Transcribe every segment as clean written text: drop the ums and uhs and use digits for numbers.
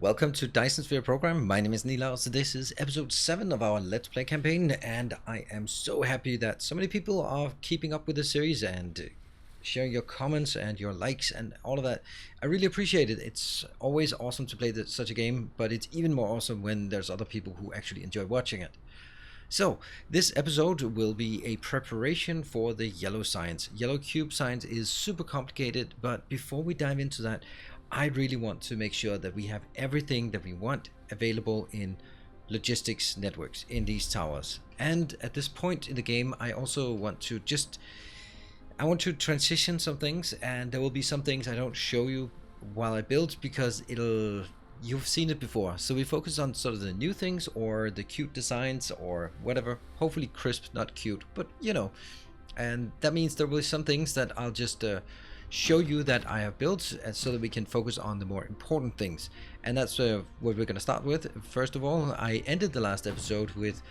Welcome to Dyson Sphere Program. My name is Nilaus. This is episode 7 of our Let's Play campaign, and I am so happy that so many people are keeping up with the series and sharing your comments and your likes and all of that. I really appreciate it. It's always awesome to play such a game, but it's even more awesome when there's other people who actually enjoy watching it. So, this episode will be a preparation for the yellow science. Yellow cube science is super complicated, but before we dive into that, I really want to make sure that we have everything that we want available in logistics networks in these towers. And at this point in the game, I also want to transition some things, and there will be some things I don't show you while I build because you've seen it before. So we focus on sort of the new things or the cute designs or whatever. Hopefully crisp, not cute, but you know. And that means there will be some things that I'll just show you that I have built so that we can focus on the more important things. And that's what we're going to start with. First of all, I ended the last episode with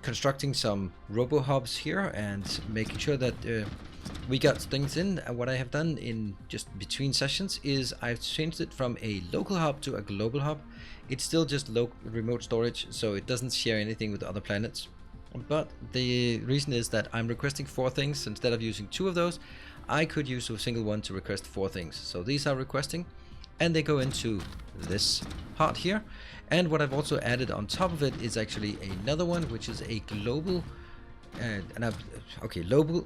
constructing some robo hubs here and making sure that we got things in. And what I have done in just between sessions is I've changed it from a local hub to a global hub. It's still just remote storage, so it doesn't share anything with other planets. But the reason is that I'm requesting 4 things instead of using 2 of those. I could use a single one to request 4 things. So these are requesting, and they go into this part here. And what I've also added on top of it is actually another one, which is a global.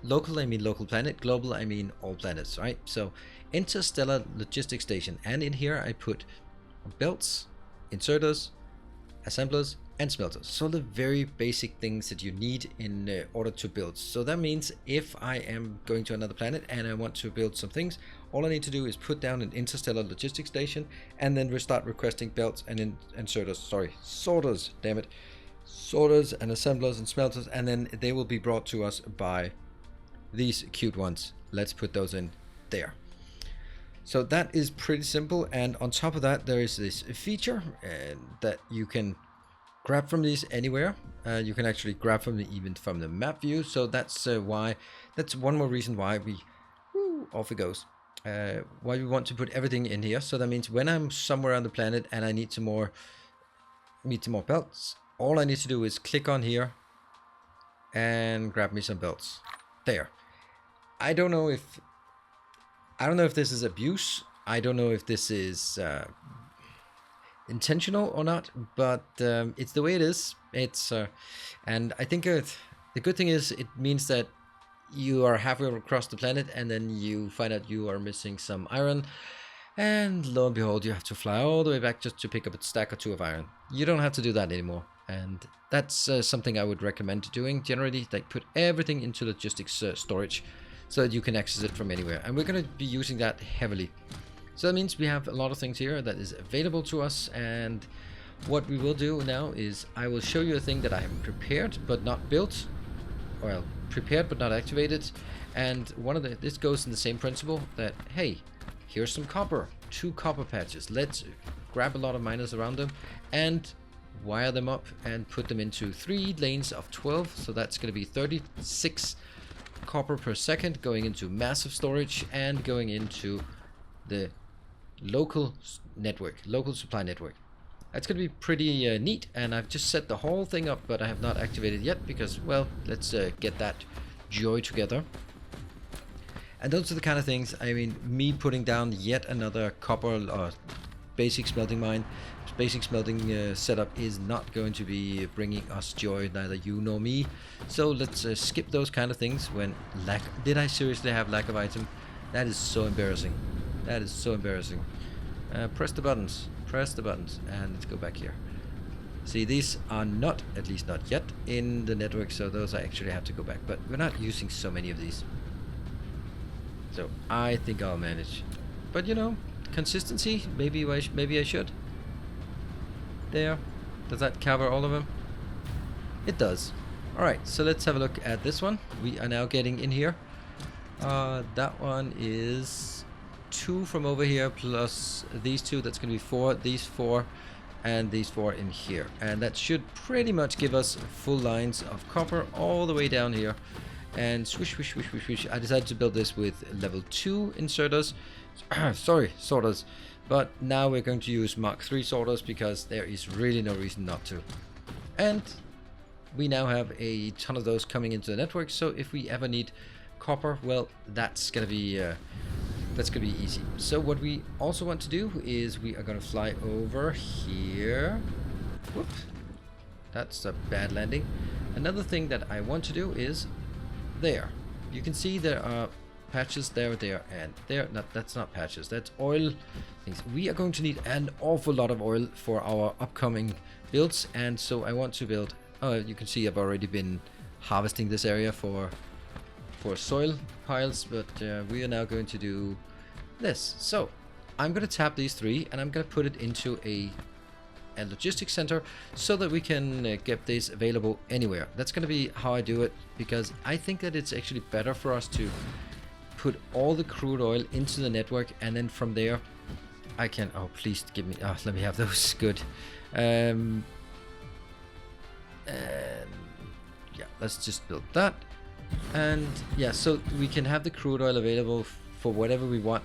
Local I mean local planet, global I mean all planets, right? So interstellar logistics station, and in here I put belts, inserters, assemblers, and smelters. So the very basic things that you need in order to build. So that means if I am going to another planet and I want to build some things, all I need to do is put down an interstellar logistics station and then we start requesting belts and sorters, damn it, sorters and assemblers and smelters, and then they will be brought to us by these cute ones. Let's put those in there. So that is pretty simple, and on top of that there is this feature that you can grab from these anywhere. You can actually grab from even from the map view. So that's one more reason why off it goes. Why we want to put everything in here. So that means when I'm somewhere on the planet and I need some more belts, all I need to do is click on here and grab me some belts. There. I don't know if this is abuse. I don't know if this is intentional or not, but it's the way it is. And I think the good thing is it means that you are halfway across the planet and then you find out you are missing some iron, and lo and behold you have to fly all the way back just to pick up a stack or 2 of iron. You don't have to do that anymore, and that's something I would recommend doing generally. Like, put everything into logistics storage so that you can access it from anywhere, and we're going to be using that heavily. So that means we have a lot of things here that is available to us, and what we will do now is I will show you a thing that I have prepared but not built. Well, prepared but not activated. And this goes in the same principle that, hey, here's some copper, 2 copper patches. Let's grab a lot of miners around them and wire them up and put them into 3 lanes of 12. So that's going to be 36 copper per second going into massive storage and going into the local supply network. That's going to be pretty neat, and I've just set the whole thing up, but I have not activated yet because, well, let's get that joy together. And those are the kind of things, I mean, me putting down yet another copper basic smelting mine, basic smelting setup is not going to be bringing us joy, neither you nor me. So let's skip those kind of things. Did I seriously have lack of item? That is so embarrassing. That is so embarrassing. Press the buttons, and let's go back here. See, these are not, at least not yet, in the network, so those I actually have to go back. But we're not using so many of these, so I think I'll manage. But you know, consistency. Maybe I should. There. Does that cover all of them? It does. All right. So let's have a look at this one. We are now getting in here. That one is 2 from over here plus these 2. That's going to be 4. These 4 and these 4 in here, and that should pretty much give us full lines of copper all the way down here. And swish, swish, swish, swish, swish. I decided to build this with level 2 inserters. Sorry, sorters. But now we're going to use Mark III sorters because there is really no reason not to. And we now have a ton of those coming into the network, so if we ever need copper, well, that's gonna be easy. So what we also want to do is we are gonna fly over here. Whoops, that's a bad landing. Another thing that I want to do is there. You can see there are patches there, and there. That's not patches, that's oil things. We are going to need an awful lot of oil for our upcoming builds, and so I want to build. You can see I've already been harvesting this area for soil piles, but we are now going to do this. So I'm going to tap these three and I'm going to put it into a logistics center so that we can get this available anywhere. That's going to be how I do it, because I think that it's actually better for us to put all the crude oil into the network, and then from there I can, oh please give me, let me have those, good. And yeah, let's just build that. And yeah, so we can have the crude oil available for whatever we want,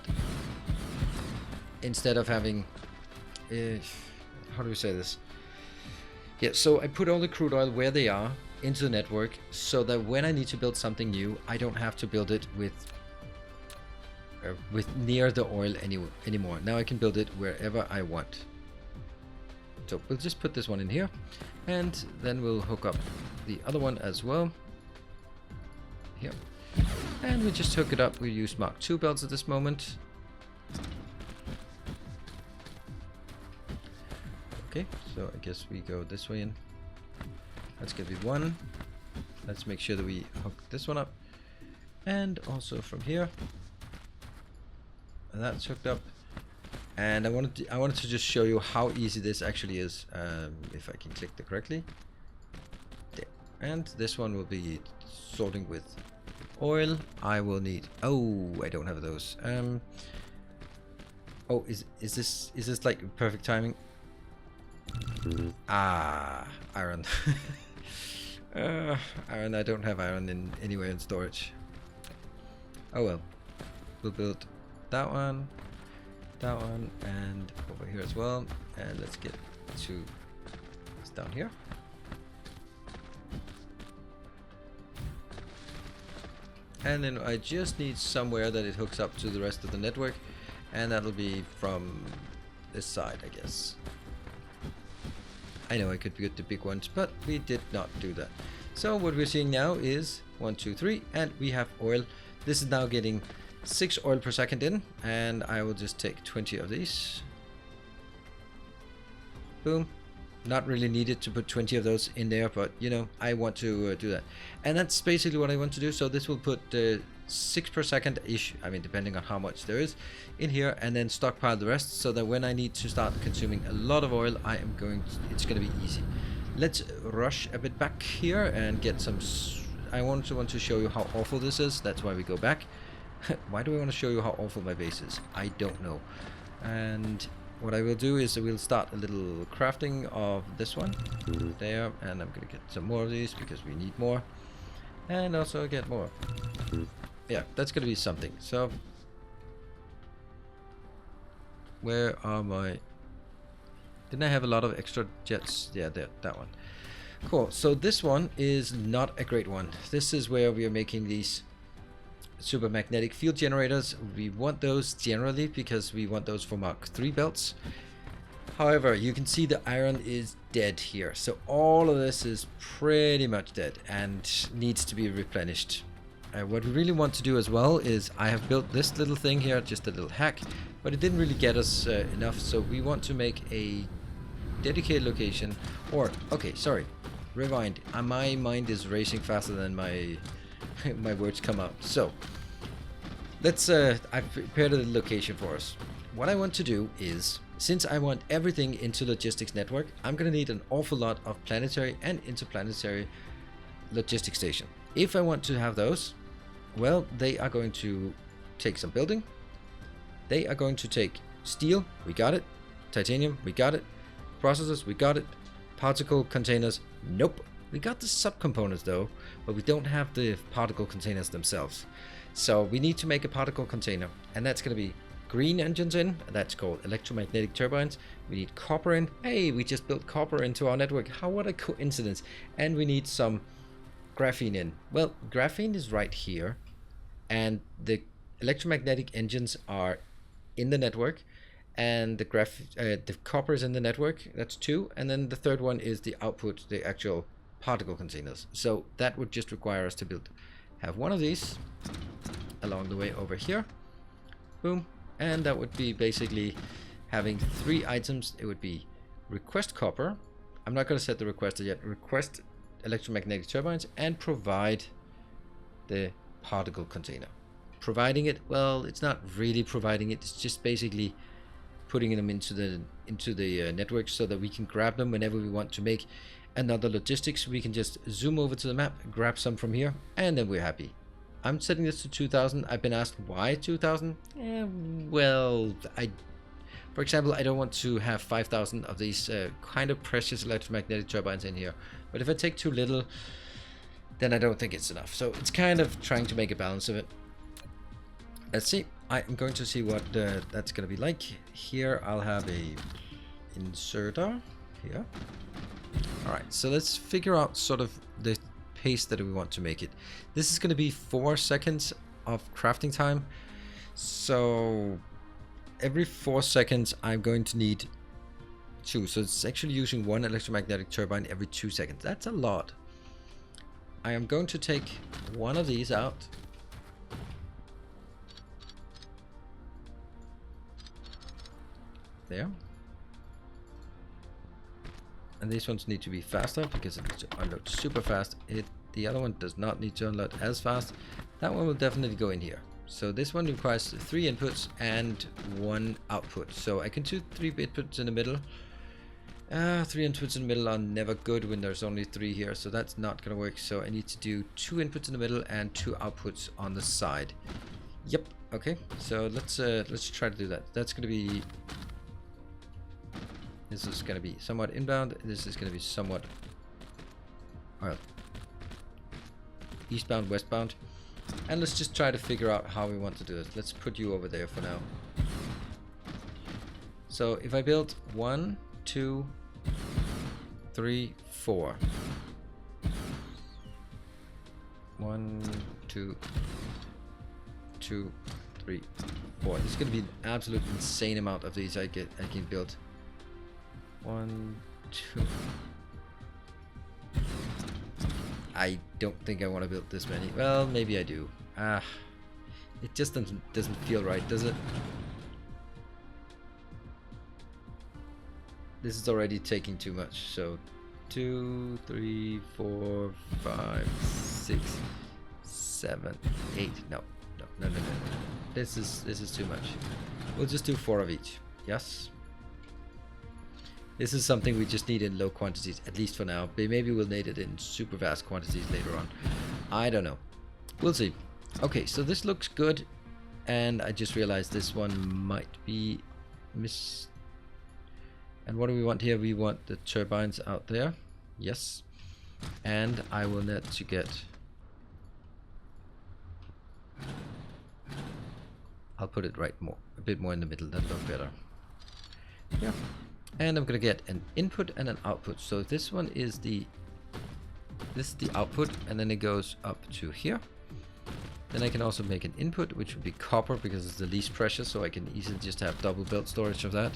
instead of having how do we say this? Yeah, so I put all the crude oil where they are into the network, so that when I need to build something new, I don't have to build it with near the oil anymore. Now I can build it wherever I want. So we'll just put this one in here, and then we'll hook up the other one as well here, and we just hook it up. We use Mark II belts at this moment. Okay, so I guess we go this way in. That's gonna be one. Let's make sure that we hook this one up, and also from here, and that's hooked up. And I wanted to just show you how easy this actually is, if I can click the correctly. There. And this one will be sorting with oil. I will need, oh, I don't have those. Oh, is this like perfect timing? Iron. Iron, I don't have iron anywhere in storage. Oh well. We'll build that one, and over here as well. And let's get to this down here. And then I just need somewhere that it hooks up to the rest of the network, and that'll be from this side, I guess. I know I could get the big ones, but we did not do that. So what we're seeing now is 1, 2, 3, and we have oil. This is now getting 6 oil per second in, and I will just take 20 of these. Boom. Not really needed to put 20 of those in there, but you know, I want to do that. And that's basically what I want to do. So this will put 6 per second ish, I mean depending on how much there is in here, and then stockpile the rest, so that when I need to start consuming a lot of oil, it's going to be easy. Let's rush a bit back here and get some. I want to show you how awful this is. That's why we go back. Why do I want to show you how awful my base is? I don't know. And what I will do is we'll start a little crafting of this one there, and I'm gonna get some more of these because we need more, and also get more. Yeah, that's gonna be something. So where are my, didn't I have a lot of extra jets? Yeah, there, that one. Cool. So this one is not a great one. This is where we are making these super magnetic field generators. We want those generally because we want those for Mark III belts. However, you can see the iron is dead here, so all of this is pretty much dead and needs to be replenished. What we really want to do as well is, I have built this little thing here, just a little hack, but it didn't really get us enough, so we want to make a dedicated location. Or okay, sorry, rewind, my mind is racing faster than my my words come out. So let's I've prepared a location for us. What I want to do is, since I want everything into logistics network, I'm gonna need an awful lot of planetary and interplanetary logistics station. If I want to have those, well, they are going to take some building. They are going to take steel, we got it. Titanium, we got it. Processors, we got it. Particle containers, nope. We got the subcomponents though, but we don't have the particle containers themselves. So we need to make a particle container, and that's going to be green engines in. That's called electromagnetic turbines. We need copper in. Hey, we just built copper into our network. What a coincidence. And we need some graphene in. Well, graphene is right here, and the electromagnetic engines are in the network, and the copper is in the network. That's 2, and then the third one is the output, the actual particle containers. So that would just require us to have one of these along the way over here. Boom. And that would be basically having 3 items. It would be request copper. I'm not going to set the requester yet. Request electromagnetic turbines and provide the particle container. Providing it, well, it's not really providing it. It's just basically putting them into the network so that we can grab them whenever we want to make another logistics. We can just zoom over to the map, grab some from here, and then we're happy. I'm setting this to 2000. I've been asked why 2000. Well, for example, I don't want to have 5000 of these kind of precious electromagnetic turbines in here. But if I take too little, then I don't think it's enough. So it's kind of trying to make a balance of it. Let's see. I'm going to see what that's going to be like. Here I'll have a inserter here. All right, so let's figure out sort of the pace that we want to make it. This is going to be 4 seconds of crafting time. So every 4 seconds I'm going to need 2. So it's actually using 1 electromagnetic turbine every 2 seconds. That's a lot. I am going to take one of these out. There. And these ones need to be faster because it needs to unload super fast. The other one does not need to unload as fast. That one will definitely go in here. So this one requires 3 inputs and 1 output. So I can do 3 inputs in the middle. 3 inputs in the middle are never good when there's only 3 here. So that's not going to work. So I need to do 2 inputs in the middle and 2 outputs on the side. Yep. Okay. So let's try to do that. That's going to be... This is going to be somewhat inbound. This is going to be somewhat eastbound, westbound. And let's just try to figure out how we want to do it. Let's put you over there for now. So if I build 1, 2, 3, 4. 1, 2, 2, 3, 4. This is going to be an absolute insane amount of these I can build. 1, 2. I don't think I want to build this many. Well, maybe I do. It just doesn't feel right, does it? This is already taking too much. So 2, 3, 4, 5, 6, 7, 8. No. This is too much. We'll just do 4 of each. Yes. This is something we just need in low quantities, at least for now. Maybe we'll need it in super vast quantities later on. I don't know. We'll see. Okay, so this looks good. And I just realized this one might be miss. And what do we want here? We want the turbines out there. Yes. And I will need to get... I'll put it a bit more in the middle. That'll look better. Yeah. And I'm gonna get an input and an output. So this one is this is the output, and then it goes up to here. Then I can also make an input, which would be copper because it's the least precious, so I can easily just have double belt storage of that.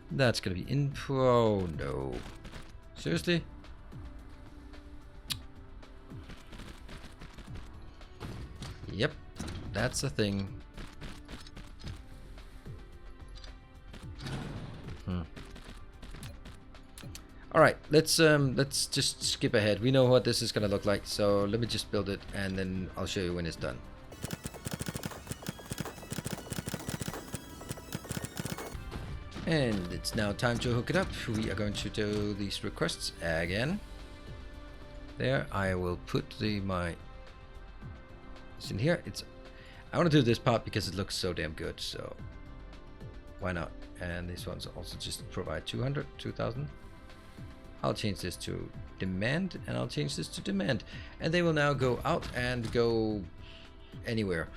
That's gonna be input. Oh no. Seriously? Yep. That's the thing. All right, let's just skip ahead. We know what this is gonna look like, so let me just build it, and then I'll show you when it's done. And it's now time to hook it up. We are going to do these requests again. There, I will put it's in here. I want to do this part because it looks so damn good, so why not? And these ones also just provide 2,000. I'll change this to demand, and I'll change this to demand. And they will now go out and go anywhere.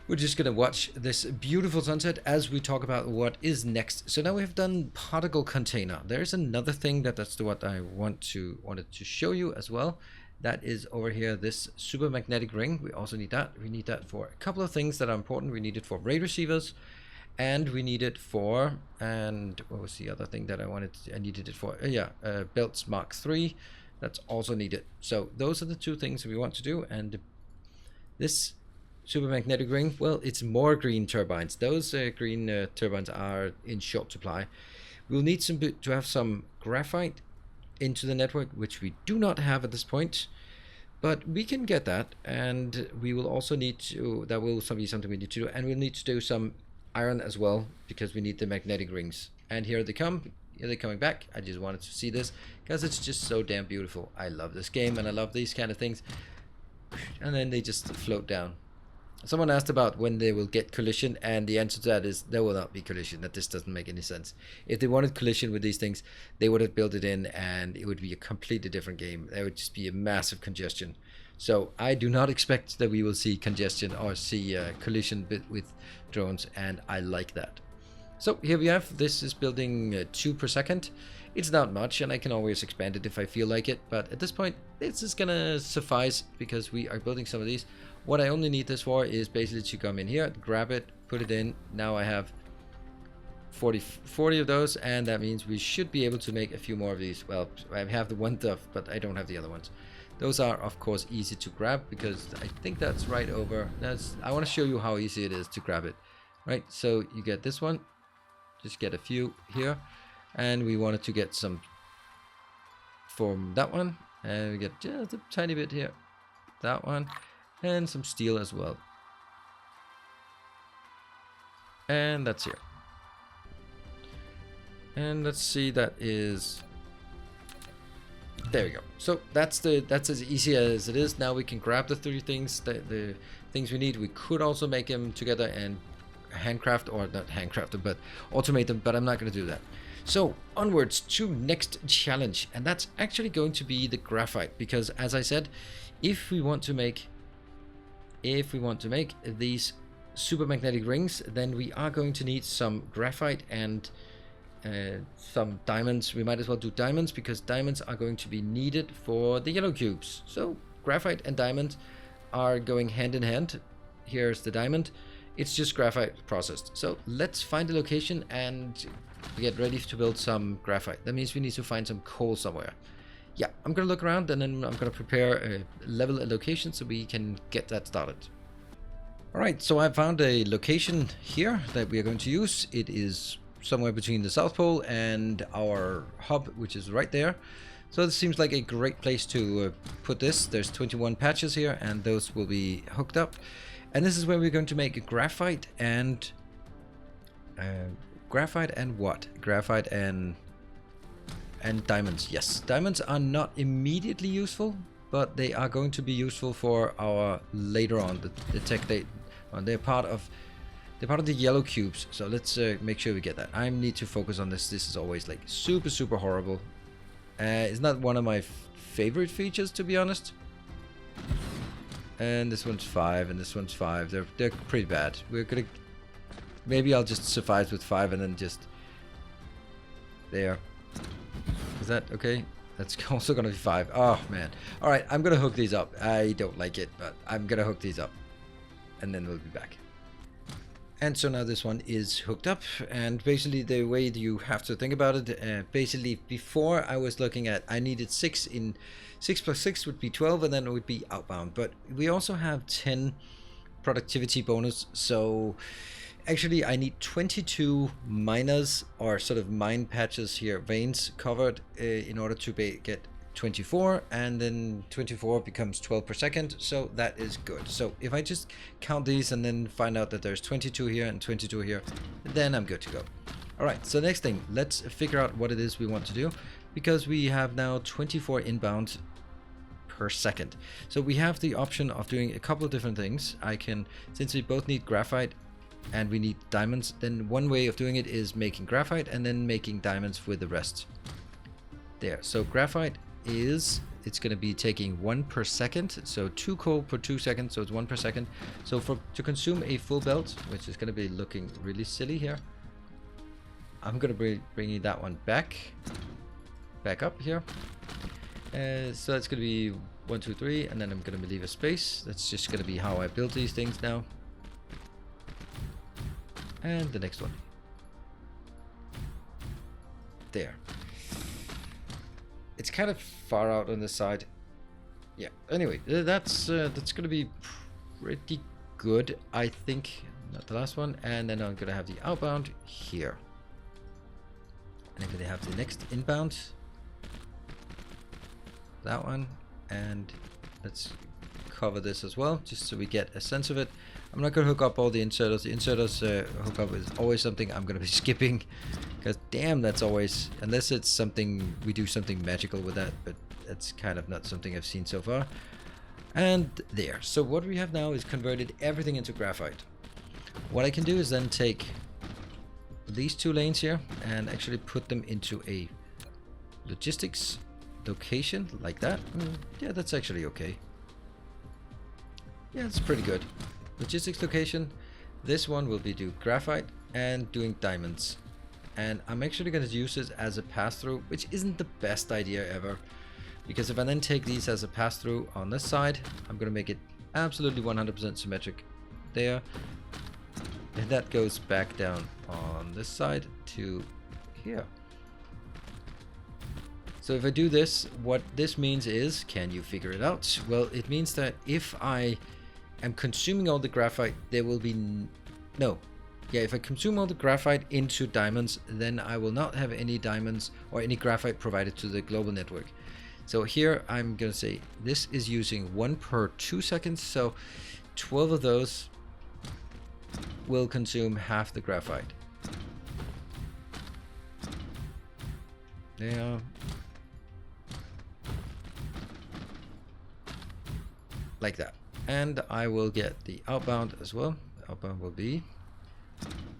We're just gonna watch this beautiful sunset as we talk about what is next. So now we have done particle container. There's another thing that's what I wanted to show you as well. That is over here, this super magnetic ring. We also need that. We need that for a couple of things that are important. We need it for ray receivers, and we need it for, and what was the other thing that I needed it for? Belts Mark III. That's also needed. So those are the two things we want to do. And this super magnetic ring, well, it's more green turbines. Those green turbines are in short supply. We'll need to have some graphite into the network, which we do not have at this point, but we can get that. And we will also need to, that will be something we need to do, and we'll need to do some iron as well, because we need the magnetic rings. And here they come. Here they're coming back. I just wanted to see this because it's just so damn beautiful. I love this game and I love these kind of things. And then they just float down. Someone asked about when they will get collision, and the answer to that is there will not be collision. That just doesn't make any sense. If they wanted collision with these things, they would have built it in, and it would be a completely different game. There would just be a massive congestion. So I do not expect that we will see congestion or see collision with drones, and I like that. So here we have, this is building 2 per second. It's not much, and I can always expand it if I feel like it, but at this point this is gonna suffice because we are building some of these. What I only need this for is basically to come in here, grab it, put it in. Now I have 40 of those, and that means we should be able to make a few more of these. Well, I have the one stuff, but I don't have the other ones. Those are of course easy to grab because I think that's right over. I want to show you how easy it is to grab it. Right, so you get this one, just get a few here, and we wanted to get some from that one, and we get just a tiny bit here, that one, and some steel as well, and that's here. And let's see, that is, there we go. So that's as easy as it is. Now we can grab the 3 things, the things we need. We could also make them together and handcraft, or not handcraft, but automate them, but I'm not going to do that. So onwards to next challenge, and that's actually going to be the graphite, because as I said, if we want to make these super magnetic rings, then we are going to need some graphite and some diamonds. We might as well do diamonds because diamonds are going to be needed for the yellow cubes. So graphite and diamond are going hand in hand. Here's the diamond. It's just graphite processed. So let's find a location and get ready to build some graphite. That means we need to find some coal somewhere. Yeah, I'm gonna look around, and then I'm gonna prepare a location so we can get that started. Alright, so I found a location here that we are going to use. It is somewhere between the South Pole and our hub, which is right there. So this seems like a great place to put this. There's 21 patches here, and those will be hooked up. And this is where we're going to make graphite and graphite and diamonds. Yes, diamonds are not immediately useful, but they are going to be useful for our later on the tech. They're part of the yellow cubes. So let's make sure we get that. I need to focus on this. This is always like super horrible. It's not one of my favorite features, to be honest. And this one's 5, and this one's 5. They're pretty bad. We're gonna, maybe I'll just suffice with 5 and then just there. Is that okay? That's also gonna be 5. Oh man. All right, I'm gonna hook these up. I don't like it, but I'm gonna hook these up, and then we'll be back. And so now this one is hooked up, and basically the way you have to think about it, basically before I was looking at, I needed 6 in 6 plus 6 would be 12, and then it would be outbound, but we also have 10 productivity bonus. So actually I need 22 miners, or sort of mine patches here, veins covered, in order to get 24, and then 24 becomes 12 per second, so that is good. So if I just count these and then find out that there's 22 here and 22 here, then I'm good to go. All right, so next thing, let's figure out what it is we want to do, because we have now 24 inbound per second. So we have the option of doing a couple of different things. I can, since we both need graphite and we need diamonds, then one way of doing it is making graphite and then making diamonds with the rest. There, so graphite is it's going to be taking 1 per second, so 2 coal per 2 seconds, so it's 1 per second. So to consume a full belt, which is going to be looking really silly here, I'm going to be bringing that one back up here. So that's going to be 1, 2, 3, and then I'm going to leave a space. That's just going to be how I build these things now. And the next one. There. It's kind of far out on the side. Yeah. Anyway, that's going to be pretty good, I think. Not the last one. And then I'm going to have the outbound here. And I'm going to have the next inbound. That one. And let's cover this as well, just so we get a sense of it. I'm not going to hook up all the inserters. The inserters hookup is always something I'm going to be skipping, because damn, that's always, unless it's something, we do something magical with that, but that's kind of not something I've seen so far. And there. So what we have now is converted everything into graphite. What I can do is then take these 2 lanes here and actually put them into a logistics location like that. Yeah, that's actually okay. Yeah, it's pretty good. Logistics location. This one will be do graphite and doing diamonds. And I'm actually going to use this as a pass-through, which isn't the best idea ever. Because if I then take these as a pass-through on this side, I'm going to make it absolutely 100% symmetric there. And that goes back down on this side to here. So if I do this, what this means is, can you figure it out? Well, it means that if I am consuming all the graphite, there will be if I consume all the graphite into diamonds, then I will not have any diamonds or any graphite provided to the global network. So here I'm gonna say this is using 1 per 2 seconds, so 12 of those will consume half the graphite. There. Like that. And I will get the outbound as well. The outbound will be,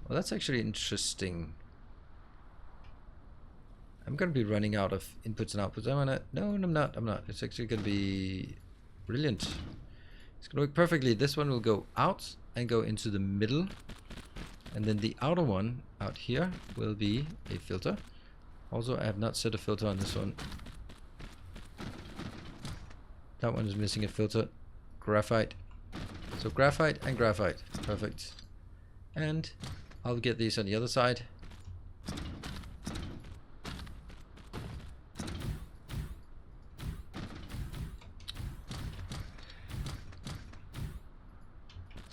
well, that's actually interesting. I'm going to be running out of inputs and outputs. No, I'm not. It's actually going to be brilliant. It's going to work perfectly. This one will go out and go into the middle. And then the outer one out here will be a filter. Also, I have not set a filter on this one. That one is missing a filter. Graphite. So graphite and graphite. Perfect. And I'll get these on the other side.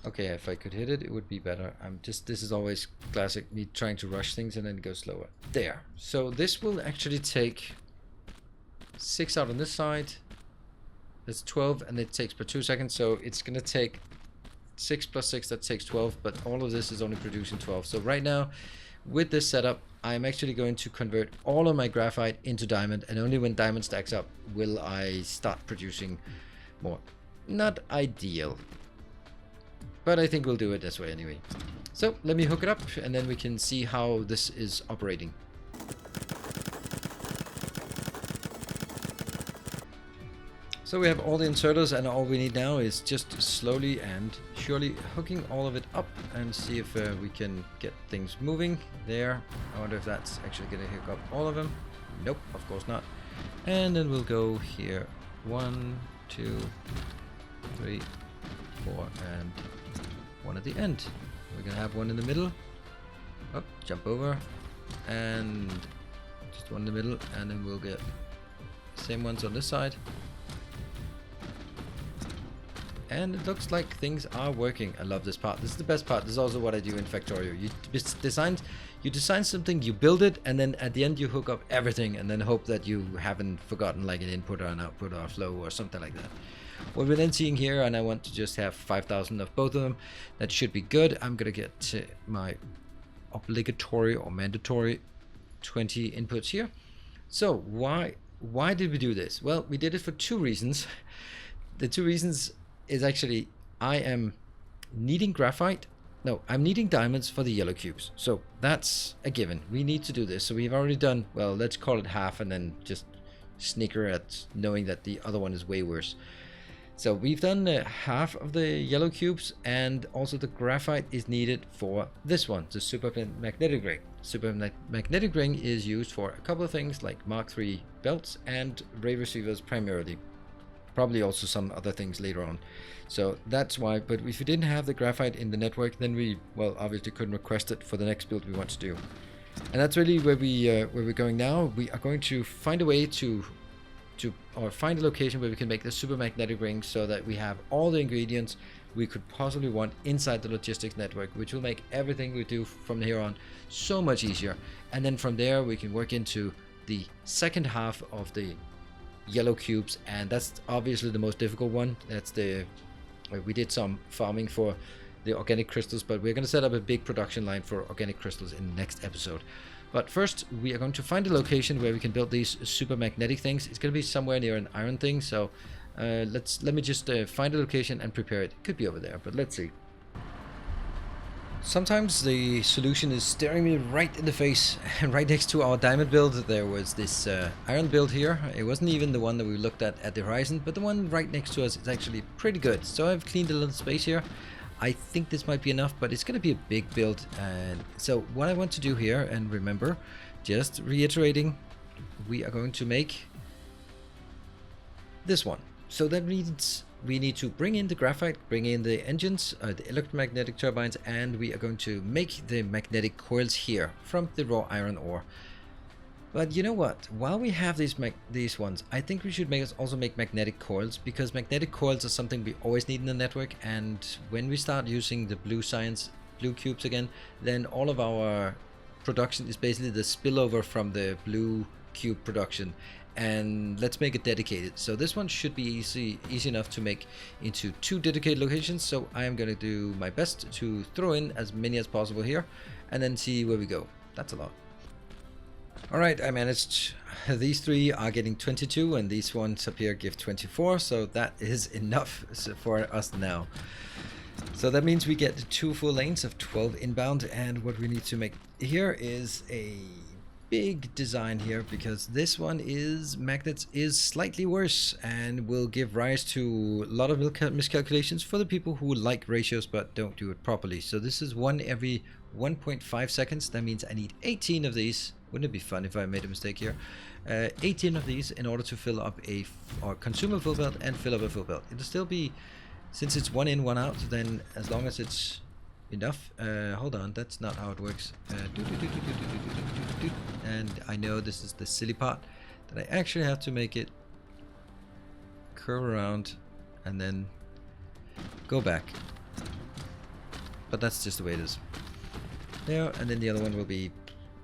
Okay, if I could hit it, it would be better. This is always classic, me trying to rush things and then go slower. There. So this will actually take 6 out on this side. That's 12, and it takes per 2 seconds, so it's gonna take 6 plus 6, that takes 12, but all of this is only producing 12. So right now, with this setup, I'm actually going to convert all of my graphite into diamond, and only when diamond stacks up will I start producing more. Not ideal, but I think we'll do it this way anyway. So let me hook it up, and then we can see how this is operating. So we have all the inserters, and all we need now is just slowly and surely hooking all of it up and see if we can get things moving. There. I wonder if that's actually going to hook up all of them. Nope, of course not. And then we'll go here. 1, 2, 3, 4, and 1 at the end. We're going to have 1 in the middle. Up, jump over. And just 1 in the middle. And then we'll get the same ones on this side. And it looks like things are working. I love this part. This is the best part. This is also what I do in Factorio. You design something, you build it, and then at the end you hook up everything and then hope that you haven't forgotten like an input or an output or a flow or something like that. What we're then seeing here, and I want to just have 5,000 of both of them. That should be good. I'm gonna get my obligatory or mandatory 20 inputs here. So why did we do this? Well, we did it for 2 reasons. The 2 reasons is actually I am needing graphite. No, I'm needing diamonds for the yellow cubes. So that's a given. We need to do this. So we've already done, well, let's call it half and then just snicker at knowing that the other one is way worse. So we've done half of the yellow cubes, and also the graphite is needed for this one, the supermagnetic ring. Supermagnetic ring is used for a couple of things like Mark III belts and ray receivers primarily. Probably also some other things later on. So that's why, but if we didn't have the graphite in the network, then we, well, obviously couldn't request it for the next build we want to do. And that's really where we're going now. We are going to find a way to find a location where we can make the supermagnetic ring so that we have all the ingredients we could possibly want inside the logistics network, which will make everything we do from here on so much easier. And then from there we can work into the second half of the yellow cubes, and that's obviously the most difficult one. That's we did some farming for the organic crystals, but we're going to set up a big production line for organic crystals in the next episode. But first, we are going to find a location where we can build these super magnetic things. It's going to be somewhere near an iron thing, so let me just find a location and prepare it. It could be over there, but let's see. Sometimes the solution is staring me right in the face. And right next to our diamond build, there was this iron build here. It wasn't even the one that we looked at the horizon, but the one right next to us is actually pretty good. So I've cleaned a little space here. I think this might be enough, but it's going to be a big build. And so what I want to do here, and remember, just reiterating, we are going to make this one. So that means we need to bring in the graphite, bring in the engines, the electromagnetic turbines, and we are going to make the magnetic coils here from the raw iron ore. But you know what? While we have these ones, I think we should also make magnetic coils, because magnetic coils are something we always need in the network. And when we start using the blue cubes again, then all of our production is basically the spillover from the blue cube production. And let's make it dedicated. So this one should be easy enough to make into 2 dedicated locations. So I am going to do my best to throw in as many as possible here, and then see where we go. That's a lot. Alright, I managed. These 3 are getting 22, and these ones up here give 24, so that is enough for us now. So that means we get 2 full lanes of 12 inbound, and what we need to make here is a big design here, because this one is magnets is slightly worse and will give rise to a lot of miscalculations for the people who like ratios but don't do it properly. So this is 1 every 1.5 seconds. That means I need 18 of these. Wouldn't it be fun if I made a mistake here? 18 of these in order to fill up or consume a full belt and fill up a full belt. It'll still be, since it's 1 in 1 out, then as long as it's enough. Hold on, that's not how it works. And I know this is the silly part, that I actually have to make it curve around and then go back. But that's just the way it is. There, and then the other one will be,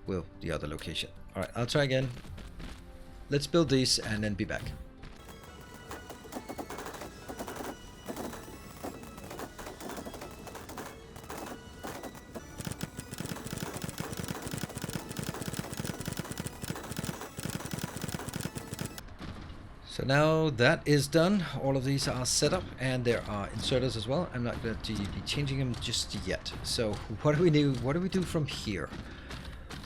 well, the other location. Alright, I'll try again. Let's build these and then be back. So now that is done, all of these are set up, and there are inserters as well. I'm not going to be changing them just yet. So what do we do? What do we do from here?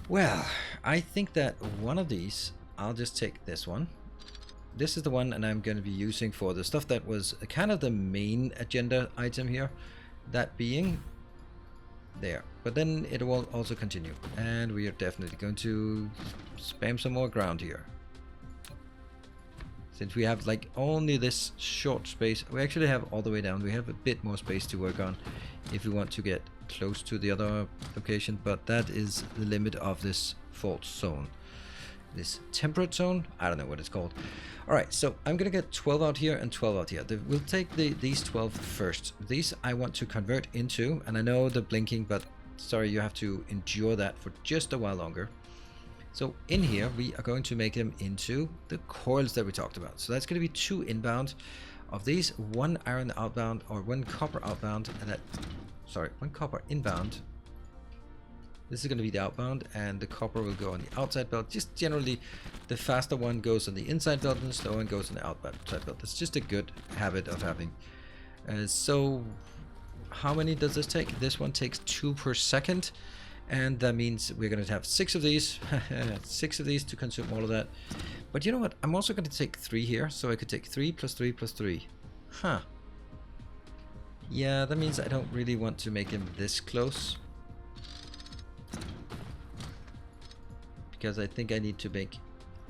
Well, I think that one of these, I'll just take this one. This is the one, and I'm going to be using for the stuff that was kind of the main agenda item here. That being there. But then it will also continue. And we are definitely going to spam some more ground here. Since we have like only this short space, we actually have all the way down. We have a bit more space to work on if we want to get close to the other location, but that is the limit of this fault zone. This temperate zone? I don't know what it's called. Alright, so I'm gonna get 12 out here and 12 out here. We'll take these 12 first. These I want to convert into, and I know the blinking, but sorry, you have to endure that for just a while longer. So in here, we are going to make them into the coils that we talked about. So that's going to be 2 inbound of these, 1 iron outbound, or 1 copper outbound, and that, sorry, 1 copper inbound. This is going to be the outbound, and the copper will go on the outside belt. Just generally, the faster one goes on the inside belt, and the slower one goes on the outside belt. That's just a good habit of having. So how many does this take? This one takes 2 per second. And that means we're going to have 6 of these. 6 of these to consume all of that. But you know what? I'm also going to take 3 here, so I could take 3 plus 3 plus 3. Huh. Yeah, that means I don't really want to make him this close. Because I think I need to make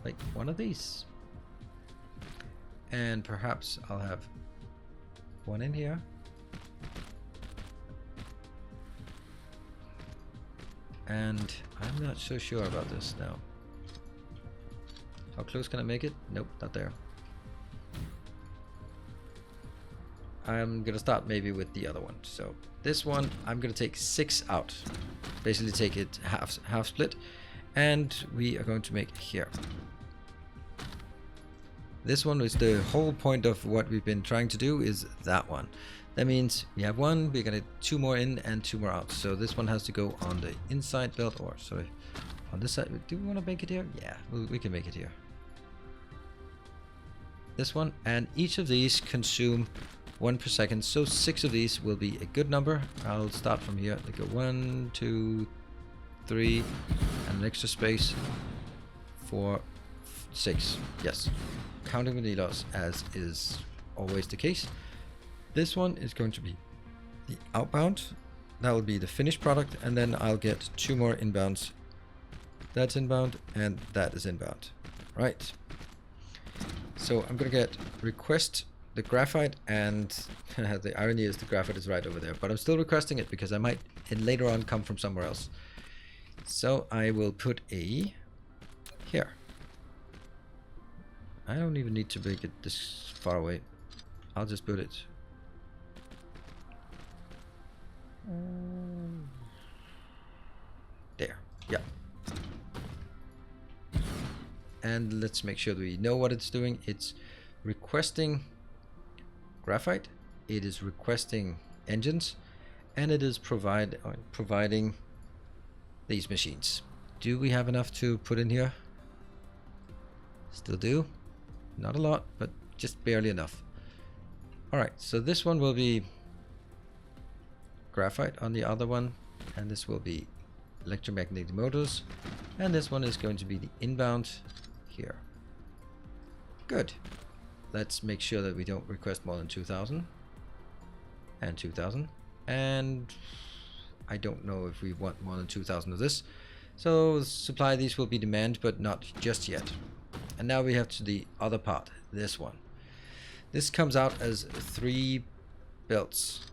like one of these. And perhaps I'll have one in here. And I'm not so sure about this now. How close can I make it? Nope, not there. I'm gonna start maybe with the other one. So this one, I'm gonna take 6 out. Basically take it half split. And we are going to make here. This one is the whole point of what we've been trying to do, is that one. That means we have 1, we're gonna 2 more in and 2 more out. So this one has to go on the inside belt, or sorry, on this side. Do we want to make it here? Yeah, we can make it here. This one, and each of these consume 1 per second. So 6 of these will be a good number. I'll start from here. They go 1, 2, 3, and an extra space. 4, 6. Yes. Counting the loss, as is always the case. This one is going to be the outbound. That will be the finished product, and then I'll get 2 more inbounds. That's inbound, and that is inbound. Right. So I'm gonna get request the graphite, and the irony is the graphite is right over there, but I'm still requesting it because I might later on come from somewhere else. So I will put a here. I don't even need to make it this far away. I'll just put it there. Yeah. And let's make sure that we know what it's doing. It's requesting graphite, it is requesting engines, and it is providing these machines. Do we have enough to put in here? Still do. Not a lot, but just barely enough. Alright, so this one will be graphite on the other one, and this will be electromagnetic motors, and this one is going to be the inbound here. Good. Let's make sure that we don't request more than 2,000 and 2,000, and I don't know if we want more than 2,000 of this, so supply these will be demand, but not just yet. And now we have to the other part, this one. This comes out as 3 belts.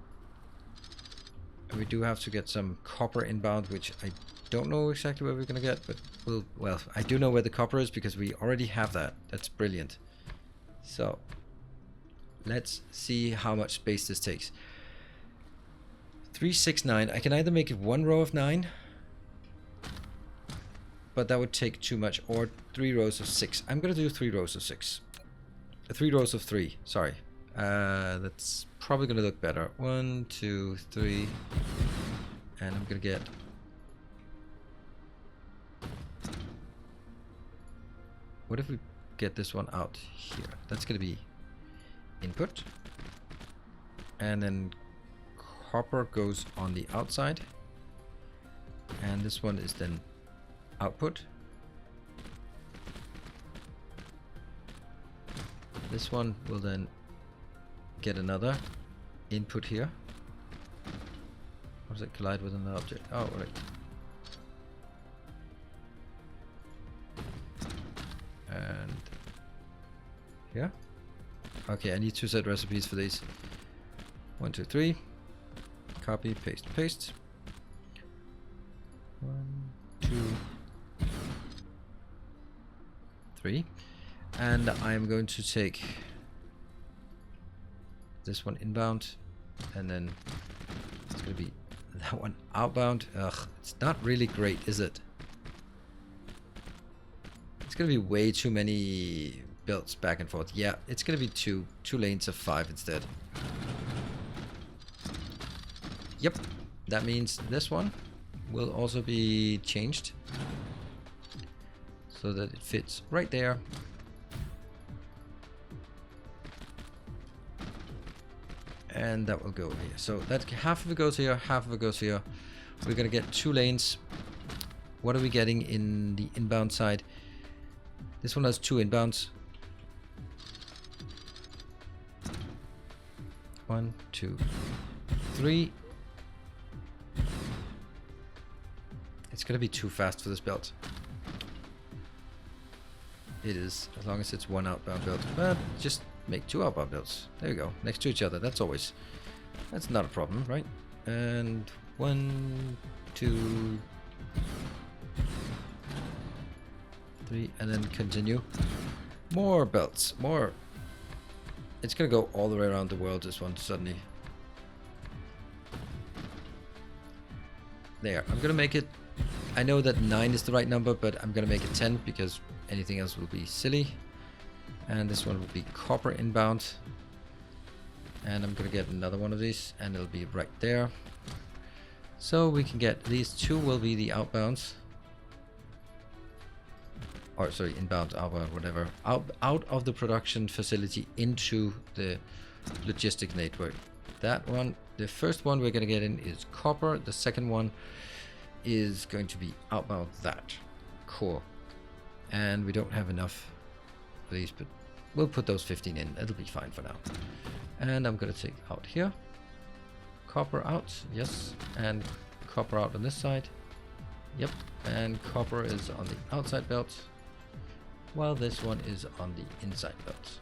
And we do have to get some copper inbound, which I don't know exactly where we're gonna get, but well, I do know where the copper is because we already have that. That's brilliant. So let's see how much space this takes. 3, 6, 9. I can either make it 1 row of 9, but that would take too much, or 3 rows of 6. I'm gonna do 3 rows of 6. 3 rows of 3, sorry. That's probably gonna look better. 1, 2, 3, and I'm gonna get what if we get this one out here? That's gonna be input, and then copper goes on the outside, and this one is then output. This one will then get another input here. Or does it collide with another object? Oh, right. And here. Okay, I need 2 set recipes for these. 1, 2, 3. Copy, paste, paste. 1, 2, 3. And I'm going to take this one inbound, and then it's going to be that one outbound. Ugh, it's not really great, is it? It's going to be way too many belts back and forth. Yeah, it's going to be two lanes of 5 instead. Yep, that means this one will also be changed so that it fits right there. And that will go here. So that half of it goes here, half of it goes here. We're gonna get 2 lanes. What are we getting in the inbound side? This one has 2 inbounds. 1, 2, 3. It's gonna be too fast for this belt. It is, as long as it's 1 outbound belt. But just make 2 outbound belts. There you go, next to each other. That's not a problem, right? And 1, 2, 3, and then continue. More belts, more. It's gonna go all the way around the world, this one, suddenly. There, I'm gonna make it, I know that 9 is the right number, but I'm gonna make it 10 because anything else will be silly. And this one will be copper inbound. And I'm gonna get another one of these, and it'll be right there. So we can get, these 2 will be the outbounds. Or sorry, inbound, outbound, whatever. Out of the production facility into the logistic network. That one, the first one we're gonna get in is copper. The second one is going to be outbound that. Cool. And we don't have enough of these, but we'll put those 15 in. It'll be fine for now. And I'm gonna take out here. Copper out, yes. And copper out on this side. Yep. And copper is on the outside belt, while this one is on the inside belt.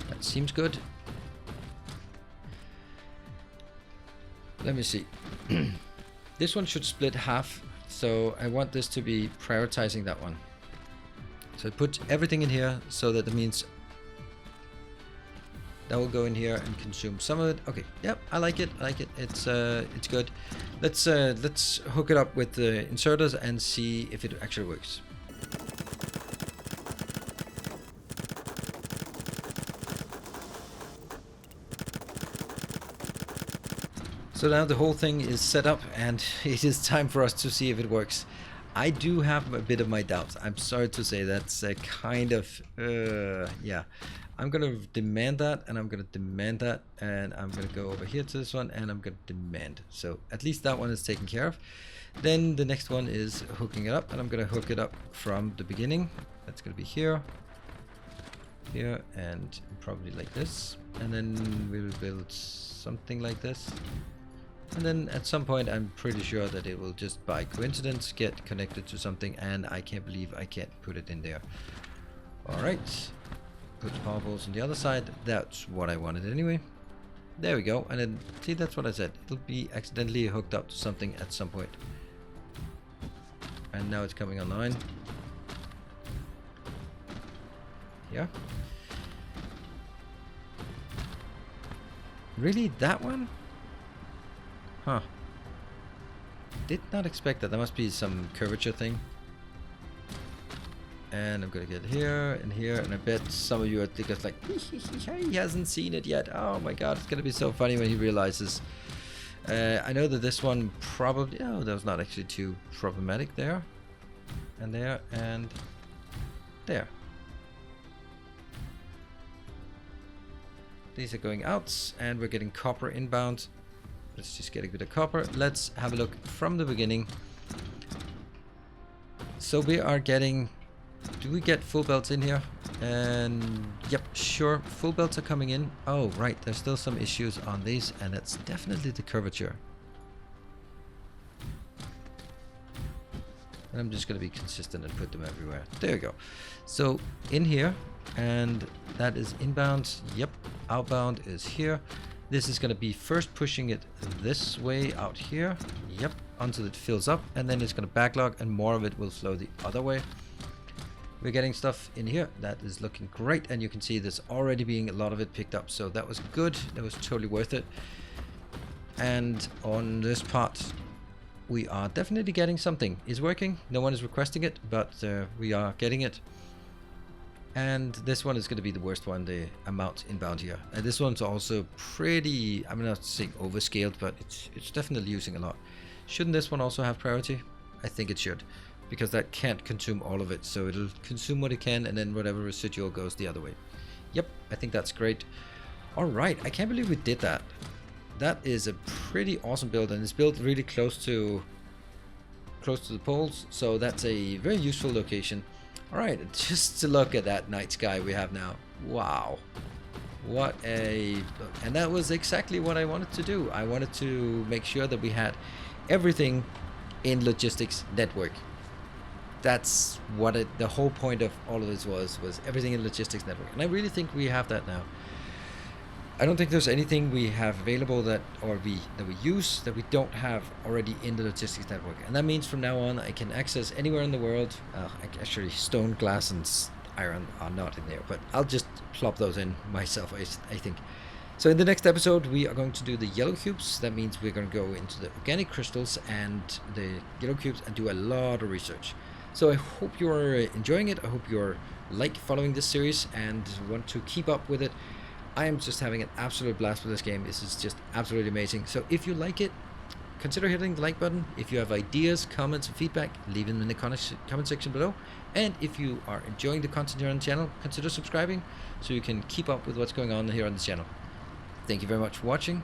That seems good. Let me see. This one should split half, so I want this to be prioritizing that one. So I put everything in here, so that means that will go in here and consume some of it. Okay, yep, I like it. I like it. It's good. Let's hook it up with the inserters and see if it actually works. So now the whole thing is set up, and it is time for us to see if it works. I do have a bit of my doubts. I'm sorry to say that's a kind of yeah. I'm gonna demand that, and I'm gonna demand that, and I'm gonna go over here to this one, and I'm gonna demand. So at least that one is taken care of. Then the next one is hooking it up, and I'm gonna hook it up from the beginning. That's gonna be here, here, and probably like this. And then we'll build something like this. And then at some point, I'm pretty sure that it will just by coincidence get connected to something, and I can't believe I can't put it in there. All right. Put the power balls on the other side. That's what I wanted anyway. There we go. And then, see, that's what I said. It'll be accidentally hooked up to something at some point. And now it's coming online. Yeah. Really? That one? Huh. Did not expect that. There must be some curvature thing. And I'm gonna get here and here, and I bet some of you are thinking like, he hasn't seen it yet. Oh my god, it's gonna be so funny when he realizes. I know that this one probably, oh, that was not actually too problematic there. And there, and there. These are going out, and we're getting copper inbound. Let's just get a bit of copper. Let's have a look from the beginning. So we are getting, do we get full belts in here? And yep, sure, full belts are coming in. Oh, right, there's still some issues on these, and that's definitely the curvature. And I'm just going to be consistent and put them everywhere. There we go. So in here, and that is inbound. Yep, outbound is here. This is going to be first pushing it this way out here. Yep, until it fills up, and then it's going to backlog, and more of it will flow the other way. We're getting stuff in here that is looking great, and you can see there's already being a lot of it picked up, so that was good. That was totally worth it. And on this part, we are definitely getting something. It's working. No one is requesting it, but we are getting it. And this one is going to be the worst one, the amount inbound here. And this one's also pretty, I'm not saying overscaled, but it's definitely using a lot. Shouldn't this one also have priority? I think it should, because that can't consume all of it. So it'll consume what it can, and then whatever residual goes the other way. Yep, I think that's great. All right, I can't believe we did that. That is a pretty awesome build, and it's built really close to close to the poles, so that's a very useful location. Alright, just to look at that night sky we have now. Wow. What a... And that was exactly what I wanted to do. I wanted to make sure that we had everything in logistics network. That's what the whole point of all of this was everything in logistics network. And I really think we have that now. I don't think there's anything we have available that we use that we don't have already in the logistics network. And that means from now on I can access anywhere in the world. Actually, stone, glass, and iron are not in there, but I'll just plop those in myself, I think. So in the next episode we are going to do the yellow cubes. That means we're going to go into the organic crystals and the yellow cubes and do a lot of research. So I hope you're enjoying it. I hope you're following this series and want to keep up with it. I am just having an absolute blast with this game. This is just absolutely amazing. So if you like it, consider hitting the like button. If you have ideas, comments, and feedback, leave them in the comment section below. And if you are enjoying the content here on the channel, consider subscribing so you can keep up with what's going on here on the channel. Thank you very much for watching,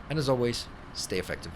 and as always, stay effective.